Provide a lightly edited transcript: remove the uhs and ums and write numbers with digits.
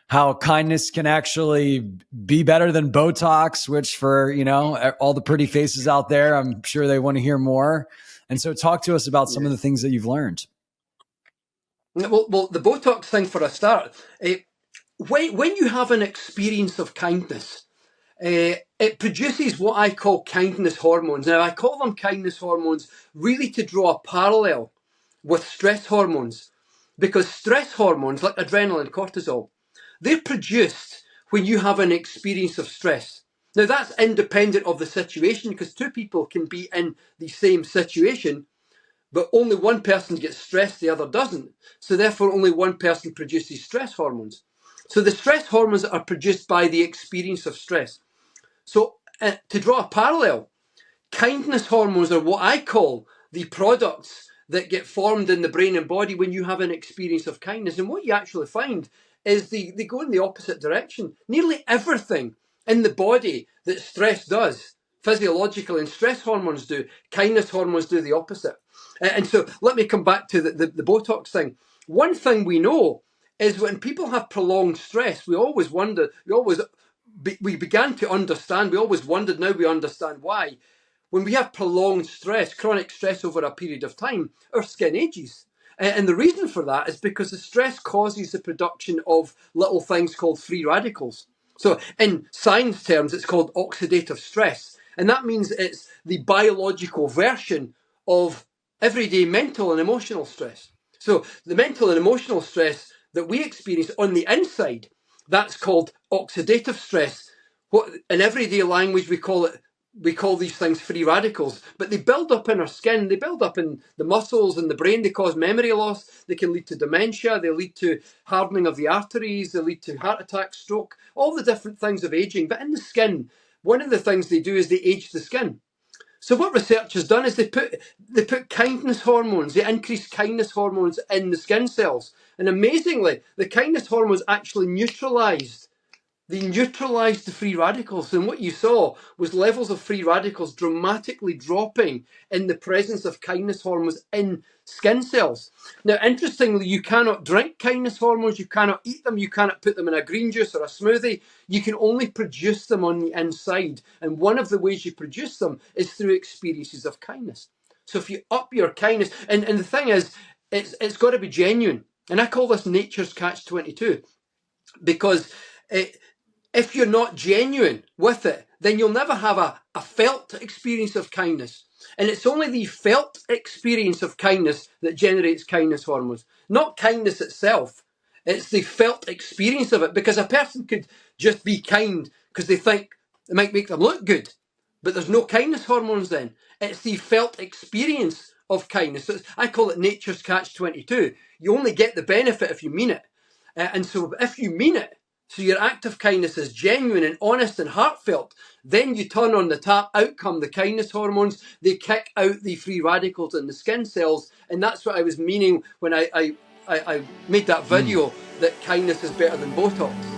how kindness can actually be better than Botox, which for, all the pretty faces out there, I'm sure they want to hear more. And so talk to us about some of the things that you've learned. Well, the Botox thing for a start, when you have an experience of kindness, it produces what I call kindness hormones. Now, I call them kindness hormones really to draw a parallel with stress hormones, because stress hormones like adrenaline, cortisol, they're produced when you have an experience of stress. Now, that's independent of the situation, because two people can be in the same situation, but only one person gets stressed, the other doesn't. So therefore, only one person produces stress hormones. So the stress hormones are produced by the experience of stress. So to draw a parallel, kindness hormones are what I call the products that get formed in the brain and body when you have an experience of kindness. And what you actually find is they go in the opposite direction. Nearly everything in the body that stress does, physiological and stress hormones do, kindness hormones do the opposite. And so let me come back to the Botox thing. One thing we know is when people have prolonged stress, we began to understand, we always wondered, now we understand why. When we have prolonged stress, chronic stress over a period of time, our skin ages. And the reason for that is because the stress causes the production of little things called free radicals. So in science terms, it's called oxidative stress. And that means it's the biological version of everyday mental and emotional stress. So the mental and emotional stress that we experience on the inside, that's called oxidative stress. What in everyday language we call these things free radicals, but they build up in our skin, they build up in the muscles and the brain, they cause memory loss, they can lead to dementia, they lead to hardening of the arteries, they lead to heart attack, stroke, all the different things of aging. But in the skin, one of the things they do is they age the skin. So what research has done is they put kindness hormones, they increase kindness hormones in the skin cells. And amazingly, the kindness hormones actually neutralized the free radicals. And what you saw was levels of free radicals dramatically dropping in the presence of kindness hormones in skin cells. Now, interestingly, you cannot drink kindness hormones, you cannot eat them, you cannot put them in a green juice or a smoothie. You can only produce them on the inside. And one of the ways you produce them is through experiences of kindness. So if you up your kindness, and the thing is, it's got to be genuine. And I call this nature's catch-22, because if you're not genuine with it, then you'll never have a felt experience of kindness. And it's only the felt experience of kindness that generates kindness hormones, not kindness itself. It's the felt experience of it, because a person could just be kind because they think it might make them look good, but there's no kindness hormones then. It's the felt experience of kindness. So I call it nature's catch-22. You only get the benefit if you mean it. And so if you mean it, so your act of kindness is genuine and honest and heartfelt, then you turn on the tap, out come the kindness hormones, they kick out the free radicals in the skin cells. And that's what I was meaning when I made that video, that kindness is better than Botox.